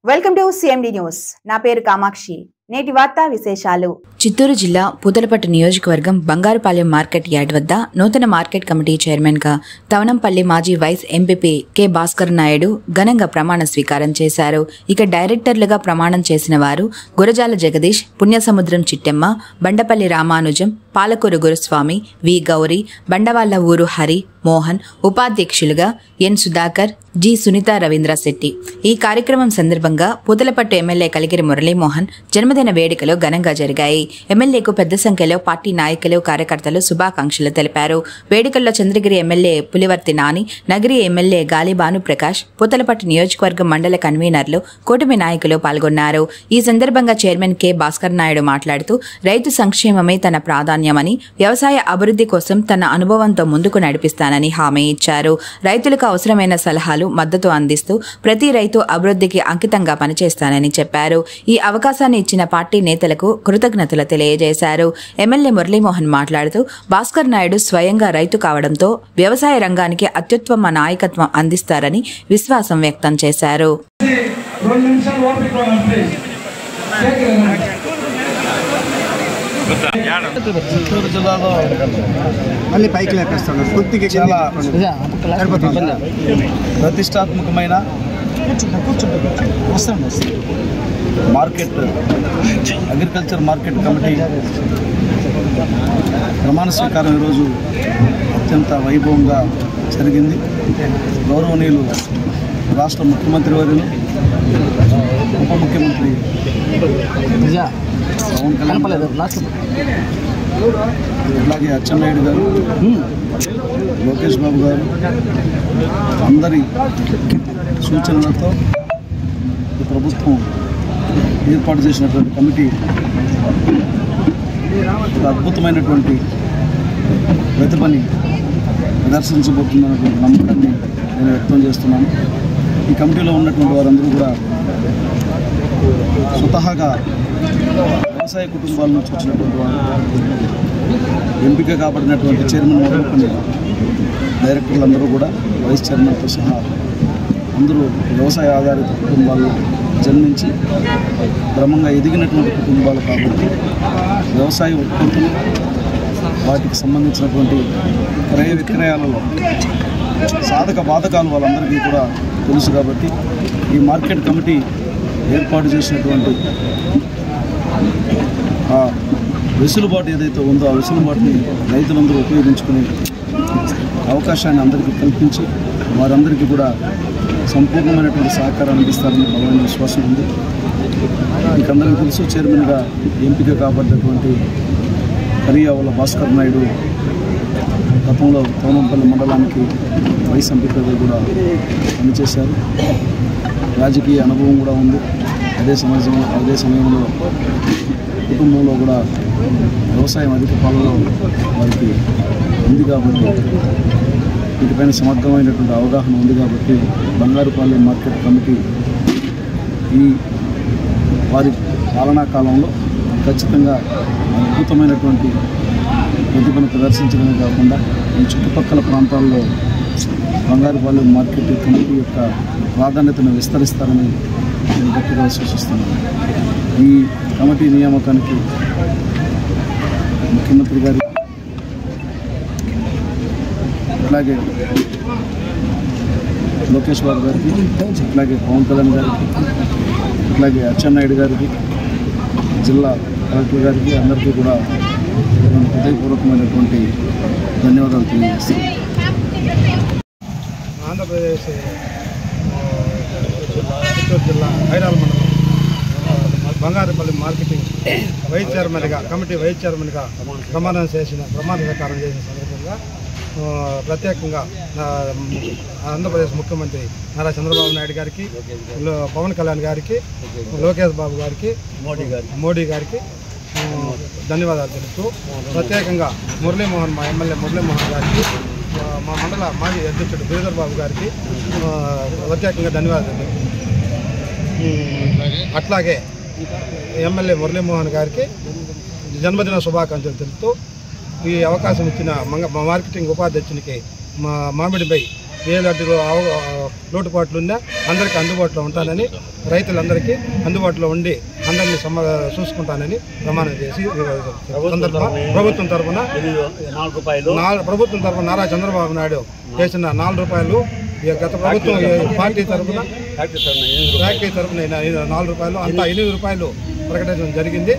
Welcome to CMD news. నా పేరు కామాక్షి. నేటి వార్తా విశేషాలు. చిత్తూరు జిల్లా పూతలపట్టు నియోజకవర్గం బంగారుపాలెం మార్కెట్ యార్డ్ వద్ద నూతన మార్కెట్ కమిటీ చైర్మన్ గా తవనంపల్లి మాజీ vice MPP K Bhaskar Naidu ఘనంగా ప్రమాణ స్వీకారం చేశారు. ఇక డైరెక్టర్లుగా ప్రమాణం చేసిన వారు గురజాల జగదీష్, పుణ్యసముద్రం చిట్టెమ్మ, బండపల్లి రామానుజం, పాలకూరు గురుస్వామి, వి గౌరీ, బండవాళ్ల ఊరు హరి మోహన్, ఉపాధ్యక్షులుగా ఎన్ సుధాకర్, జి సునీత రవీంద్ర శెట్టి. ఈ కార్యక్రమం సందర్భంగా పూతలపట్టు ఎమ్మెల్యే కలిగిరి మురళీమోహన్ జన్మదిన వేడుకలు ఘనంగా జరిగాయి. ఎమ్మెల్యేకు పెద్ద సంఖ్యలో పార్టీ నాయకులు, కార్యకర్తలు శుభాకాంక్షలు తెలిపారు. వేడుకల్లో చంద్రగిరి ఎమ్మెల్యే పులివర్తి నాని, నగరి ఎమ్మెల్యే గాలి భానుప్రకాష్, పూతలపట్టు నియోజకవర్గం మండల కన్వీనర్లు, కూటమి నాయకులు పాల్గొన్నారు. ఈ సందర్భంగా చైర్మన్ కె భాస్కర్ నాయుడు మాట్లాడుతూ రైతు సంక్షేమమే తన ప్రాధాన్యమని, వ్యవసాయ అభివృద్ధి కోసం తన అనుభవంతో ముందుకు నడిపిస్తానని హామీ ఇచ్చారు. రైతులకు అవసరమైన సలహాలు, మద్దతు అందిస్తూ ప్రతి రైతు అభివృద్ధికి అంకితంగా పనిచేస్తానని చెప్పారు. ఈ అవకాశాన్ని ఇచ్చిన పార్టీ నేతలకు కృతజ్ఞతలు తెలియజేశారు. ఎమ్మెల్యే మురళీమోహన్ మాట్లాడుతూ భాస్కర్ నాయుడు స్వయంగా రైతు కావడంతో వ్యవసాయ రంగానికి అత్యుత్తమ నాయకత్వం అందిస్తారని విశ్వాసం వ్యక్తం చేశారు. చిత్తూరు జిల్లాలో మళ్ళీ పైకి లేపేస్తాను. చాలా ప్రతిష్టాత్మకమైన మార్కెట్ అగ్రికల్చర్ మార్కెట్ కమిటీ ప్రమాణ స్వీకారం ఈరోజు అత్యంత వైభవంగా జరిగింది. గౌరవనీయులు రాష్ట్ర ముఖ్యమంత్రి వర్యులు, ఉప ముఖ్యమంత్రి పవన్ కళ్యాణ్, అలాగే అచ్చెన్నాయుడు గారు, లోకేష్ బాబు గారు అందరి సూచనలతో ఈ ప్రభుత్వం ఏర్పాటు చేసినటువంటి కమిటీ ఒక అద్భుతమైనటువంటి ప్రతిభని ప్రదర్శించబోతుందన్నటువంటి నమ్మకాన్ని నేను వ్యక్తం చేస్తున్నాను. ఈ కమిటీలో ఉన్నటువంటి వారందరూ కూడా స్వతహాగా వ్యవసాయ కుటుంబాల నుంచి వచ్చినటువంటి వారు, ఎంపిక కాబడినటువంటి చైర్మన్ మొదలుకొని డైరెక్టర్లందరూ కూడా, వైస్ చైర్మన్తో సహా అందరూ వ్యవసాయ ఆధారిత కుటుంబాల్లో జన్మించి క్రమంగా ఎదిగినటువంటి కుటుంబాలు కాబట్టి వ్యవసాయ ఉత్పత్తులు, వాటికి సంబంధించినటువంటి క్రయ విక్రయాలలో సాధక బాధకాలు వాళ్ళందరికీ కూడా తెలుసు. కాబట్టి ఈ మార్కెట్ కమిటీ ఏర్పాటు చేసినటువంటి ఆ వెసులుబాటు ఏదైతే ఉందో ఆ వెసులుబాటుని రైతులందరూ ఉపయోగించుకునే అవకాశాన్ని అందరికీ కల్పించి వారందరికీ కూడా సంపూర్ణమైనటువంటి సహకారాన్ని అందిస్తారని బలమైన విశ్వాసం ఉంది. మీకందరికీ తెలుసు, చైర్మన్గా ఎంపిక కాబడినటువంటి కరియావుల భాస్కర్ నాయుడు గతంలో తవనంపల్లి మండలానికి వైస్ ఎంపీగా కూడా పనిచేశారు. రాజకీయ అనుభవం కూడా ఉంది. అదే సమయంలో కుటుంబంలో కూడా వ్యవసాయం అధిక పాలలో వారికి ఉంది కాబట్టి వీటిపైన సమగ్రమైనటువంటి అవగాహన ఉంది. కాబట్టి బంగారుపాలెం మార్కెట్ కమిటీ ఈ వారి పాలనా కాలంలో ఖచ్చితంగా అద్భుతమైనటువంటి ప్రతిభను ప్రదర్శించడమే కాకుండా ఈ చుట్టుపక్కల ప్రాంతాల్లో బంగారుపాలెం మార్కెట్ కమిటీ యొక్క ప్రాధాన్యతను విస్తరిస్తారని నేను గట్టిగా విశ్వసిస్తున్నాను. ఈ కమిటీ నియామకానికి ముఖ్యమంత్రి గారి, అట్లాగే లోకేష్ బాబు గారికి, అట్లాగే పవన్ కళ్యాణ్ గారికి, అట్లాగే అచ్చెన్నాయుడు గారికి, జిల్లా కలెక్టర్ గారికి అందరికీ కూడా హృదయపూర్వకమైనటువంటి ధన్యవాదాలు తెలియజేస్తాను. ఆంధ్రప్రదేశ్ చిత్తూరు జిల్లా హైరాల మండలం బంగారుపల్లి మార్కెటింగ్ వైస్ చైర్మన్గా, కమిటీ వైస్ చైర్మన్గా ప్రమాణ స్వీకారం చేసిన సందర్భంగా ప్రత్యేకంగా ఆంధ్రప్రదేశ్ ముఖ్యమంత్రి నారా చంద్రబాబు నాయుడు గారికి, పవన్ కళ్యాణ్ గారికి, లోకేష్ బాబు గారికి, మోడీ గారికి ధన్యవాదాలు తెలుపుతూ ప్రత్యేకంగా మురళీమోహన్, మా ఎమ్మెల్యే మురళీమోహన్ గారికి, మా మండల మాజీ అధ్యక్షుడు గిరిధర్ బాబు గారికి ప్రత్యేకంగా ధన్యవాదాలు. అట్లాగే ఎమ్మెల్యే మురళీమోహన్ గారికి జన్మదిన శుభాకాంక్షలు తెలుపుతూ ఈ అవకాశం ఇచ్చిన మార్కెటింగ్ ఉపాధ్యక్షునికి మామిడిపై ఏలాంటి లోటుపాట్లు ఉన్నా అందరికీ అందుబాటులో ఉంటానని, రైతులందరికీ అందుబాటులో ఉండి అందరినీ చూసుకుంటానని ప్రమాణం చేసి ప్రభుత్వం తరఫున నారా చంద్రబాబు నాయుడు చేసిన ₹4 గత ప్రభుత్వం పార్టీ తరఫున ఫ్యాక్టరీ తరఫున ₹4 అంతా ₹8 ప్రకటించడం జరిగింది.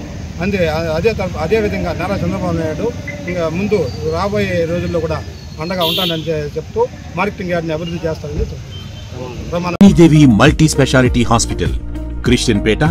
అదేవిధంగా నారా చంద్రబాబు నాయుడు ఇంకా ముందు రాబోయే రోజుల్లో కూడా అండగా ఉంటానని చెప్తూ మార్కెటింగ్ యార్డ్ని అభివృద్ధి చేస్తానని దేవి multi speciality hospital, Christian Peta,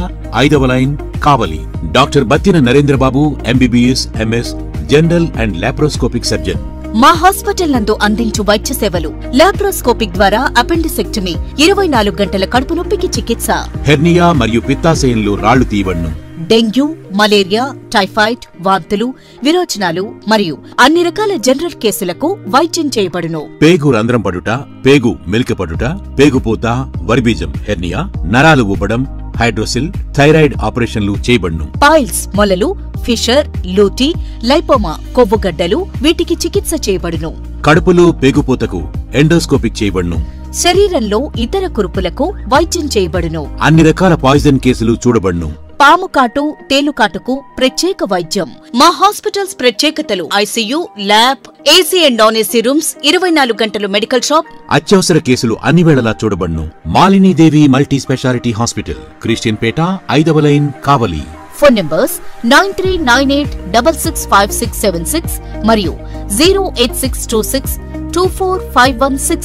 5వ line, Kavali. Doctor Battina Narendra Babu, MBBS, MS, general and laparoscopic surgeon. మా హాస్పిటల్ నందు అందించు వైద్య సేవలు: లాప్రోస్కోపిక్ ద్వారా అపెండిసెక్టమీ, 24 గంటల కడుపు నొప్పికి చికిత్స, హెర్నియా మరియు పిత్తాశయంలో రాళ్లు తీయబడును, డెంగ్యూ, మలేరియా, టైఫాయిడ్, వాంతులు, విరోచనాలు మరియు అన్ని రకాల జనరల్ కేసులకు వైద్యం చేయబడును. పేగు రంధ్రం పడుట, పేగు మెలికపడుట, పేగుపూత, వర్బీజం, హెర్నియా, నరాలు ఊపడం, హైడ్రోసిల్, థైరాయిడ్ ఆపరేషన్లు చేయబడును. పైల్స్, మొలలు, ఫిషర్, లూటీ, లైపోమా, కొవ్వుగడ్డలు వీటికి చికిత్స చేయబడును. కడుపులో పేగుపూతకు ఎండోస్కోపిక్ చేయబడును. శరీరంలో ఇతర కురుపులకు వైద్యం చేయబడును. అన్ని రకాల పాయిజన్ కేసులు చూడబడును. పాము కాటు, తేలుకాటుకు ప్రత్యేక వైద్యం. మా హాస్పిటల్స్ ప్రత్యేకతలు: ICU, lab, AC and non AC rooms, 24 గంటలు మెడికల్ షాప్. అత్యవసర కేసులు అన్ని వేళలా చూడబడును. Malinidevi multi speciality hospital, Christian Peta, 5వ లైన్, కావలి. ఫోన్ నంబర్స్ 9398665676 మరియు 08626245166.